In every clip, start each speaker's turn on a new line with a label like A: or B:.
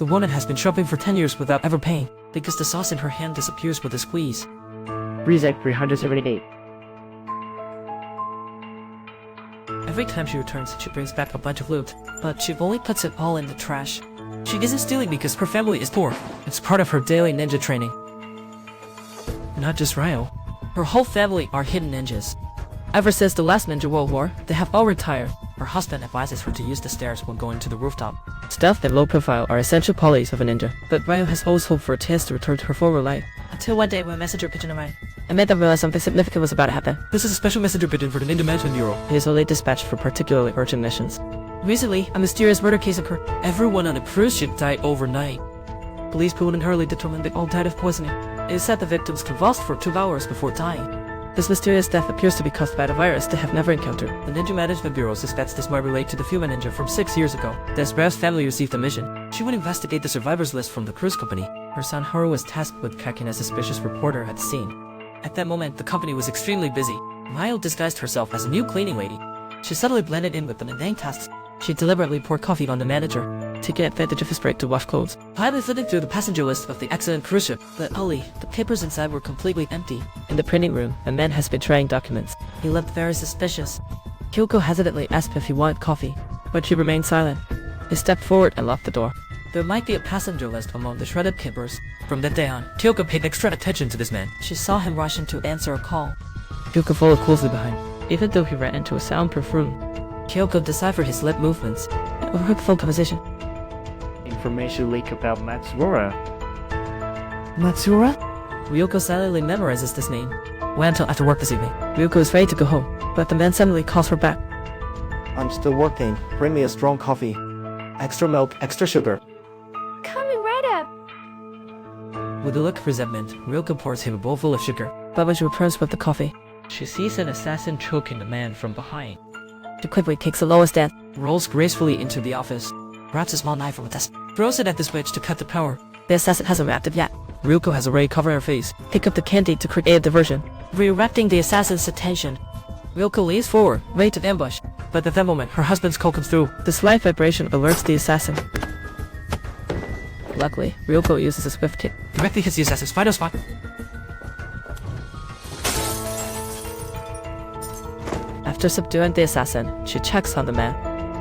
A: The woman has been shopping for 10 years without ever paying, because the sauce in her hand disappears with a squeeze.
B: Reset 378.
A: Every time she returns, she brings back a bunch of loot, but she only puts it all in the trash. She isn't stealing because her family is poor. It's part of her daily ninja training. Not just Ryo. Her whole family are hidden ninjas. Ever since the last Ninja World War, they have all retired. Her husband advises her to use the stairs when going to the rooftop.
B: Stealth and low profile are essential qualities of a ninja, but Ryo has always hoped for a chance to return to her former life.
A: Until one day when a messenger pigeon arrived.
B: I made them realize something significant was about to happen.
A: This is a special messenger pigeon for the Ninja Management Bureau.
B: It is only dispatched for particularly urgent missions.
A: Recently, a mysterious murder case occurred. Everyone on the cruise ship died overnight. Police preliminarily determined they all died of poisoning. It is said the victims convulsed for 2 hours before dying.
B: This mysterious death appears to be caused by a virus they have never encountered.
A: The Ninja Management Bureau suspects this might relate to the Fuma Ninja from 6 years ago. Desbrav's family received a mission. She would investigate the survivors list from the cruise company. Her son Haru was tasked with tracking a suspicious reporter at the scene. At that moment, the company was extremely busy. Mayo disguised herself as a new cleaning lady. She subtly blended in with the mundane tasks. She deliberately poured coffee on the manager, taking advantage of his break to wash clothes. Pilot flitted through the passenger list of the accident cruise ship, but only the papers inside were completely empty.
B: In the printing room, a man has been trying documents.
A: He looked very suspicious.
B: Kyoko hesitantly asked if he wanted coffee, but she remained silent. He stepped forward and locked the door.
A: There might be a passenger list among the shredded papers. From that day on, Kyoko paid extra attention to this man. She saw him rush in to answer a call.
B: Kyoko followed closely behind, even though he ran into a soundproof room.
A: Kyoko deciphered his lip movements
B: and overheard the phone conversation.
C: Information leak about Matsuura.
B: Matsuura?
A: Ryoko silently memorizes this name. Wait until after work this evening.
B: Ryoko is ready to go home, but the man suddenly calls her back.
D: I'm still working. Bring me a strong coffee. Extra milk, extra sugar.
E: Coming right up.
A: With a look of resentment, Ryoko pours him a bowl full of sugar.
B: But when she returns with the coffee,
A: she sees an assassin choking the man from behind.
B: She quickly takes the lowest dance,
A: rolls gracefully into the office, grabs a small knife from a desk, throws it at the switch to cut the power.
B: The assassin hasn't reacted yet.
A: Ryoko has already covered her face.
B: Pick up the candy to create a diversion.
A: Redirecting the assassin's attention, Ryoko leans forward, ready to ambush. But at that moment, her husband's call comes through.
B: The slight vibration alerts the assassin. Luckily, Ryoko uses a swift kick.
A: Directly hits the assassin's vital spot.
B: After subduing the assassin, she checks on the man.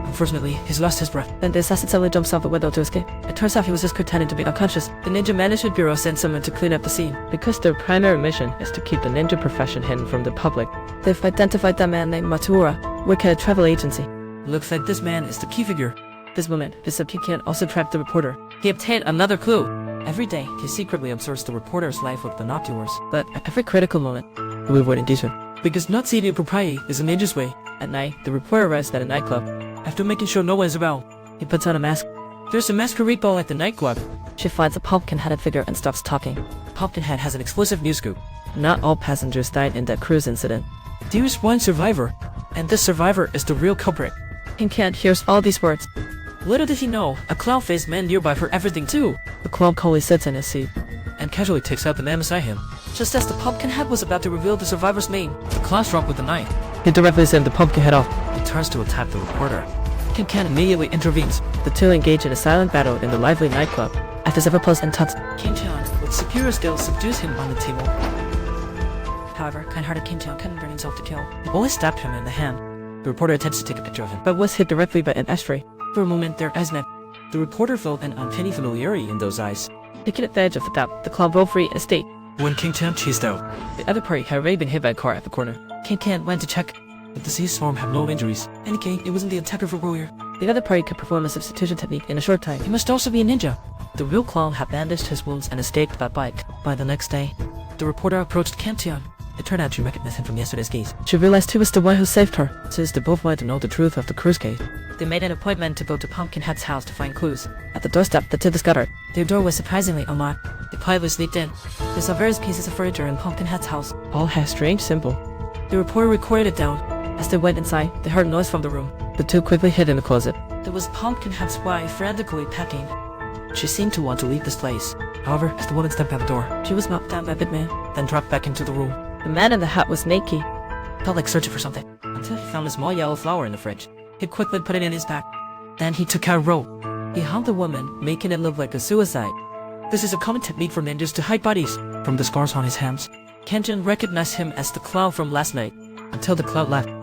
A: Unfortunately, he's lost his breath.
B: Then the assassin suddenly jumps off the window to escape. It turns out he was just pretending to be unconscious. The Ninja Management Bureau sent someone to clean up the scene. Because their primary mission is to keep the ninja profession hidden from the public, they've identified a man named Matsuura, working at a travel agency.
A: Looks like this man is the key figure.
B: This moment, Mr. Pikan also trapped the reporter.
A: He obtained another clue. Every day, he secretly observes the reporter's life with binoculars.
B: But at every critical moment, we avoid indecent.
A: Because not seeing impropriety is a ninja's way.
B: At night, the reporter arrives at a nightclub.
A: After making sure no one is around,
B: he puts on a mask.
A: There's a masquerade ball at the nightclub.
B: She finds a pumpkin-headed figure and starts talking.
A: Pumpkinhead has an explosive news scoop.
B: Not all passengers died in that cruise incident.
A: There is one survivor, and this survivor is the real culprit.
B: Pikan hears all these words.
A: Little did he know, a clown-faced man nearby heard everything too.
B: The clown calmly sits in his seat
A: and casually takes out the man beside him. Just as the Pumpkinhead was about to reveal the survivor's name, the clown struck with the knife.
B: He directly sent the Pumpkinhead off.
A: He turns to attack the reporter. Ken immediately intervenes.
B: The two engage in a silent battle in the lively nightclub. After several plus and tuts,
A: Kim-chan, with superior skill, subdues him on the table. However, kind-hearted Kim-chan couldn't bring himself to kill. He only stabbed him in the hand. The reporter attempts to take a picture of him,
B: but was hit directly by an ashtray.
A: For a moment, their eyes met. The reporter felt an uncanny familiarity in those eyes.
B: Taking advantage of the doubt, the clown broke free and escaped.
A: When Kim-chan cheesed out,
B: the other party had already been hit by a car at the corner.
A: Kim-chan went to check. The deceased swarm had no injuries. Indicating it wasn't the attacker from earlier.
B: The other party could perform a substitution technique in a short time.
A: He must also be a ninja. The real clown had bandaged his wounds and escaped by bike. By the next day, the reporter approached Kim-chan. It turned out she recognized him from yesterday's case.
B: She realized he was the one who saved her, since they both wanted to know the truth of the cruise case.
A: They made an appointment to go to Pumpkinhead's house to find clues.
B: At the doorstep, the two discovered.
A: Their door was surprisingly unlocked. They quietly sneaked in. They saw various pieces of furniture in Pumpkinhead's house.
B: All had a strange symbol.
A: The reporter recorded it down.
B: As they went inside, they heard noise from the room. The two quickly hid in the closet.
A: There was Pumpkinhead's wife frantically packing. She seemed to want to leave this place. However, as the woman stepped out the door, she was knocked down by Bitman, then dropped back into the room.
B: The man in the hat was naked.
A: Felt like searching for something, until he found a small yellow flower in the fridge. He quickly put it in his bag. Then he took out a rope. He hung the woman, making it look like a suicide. This is a common technique for ninjas to hide bodies. From the scars on his hands, Kenjin recognized him as the clown from last night, until the clown left.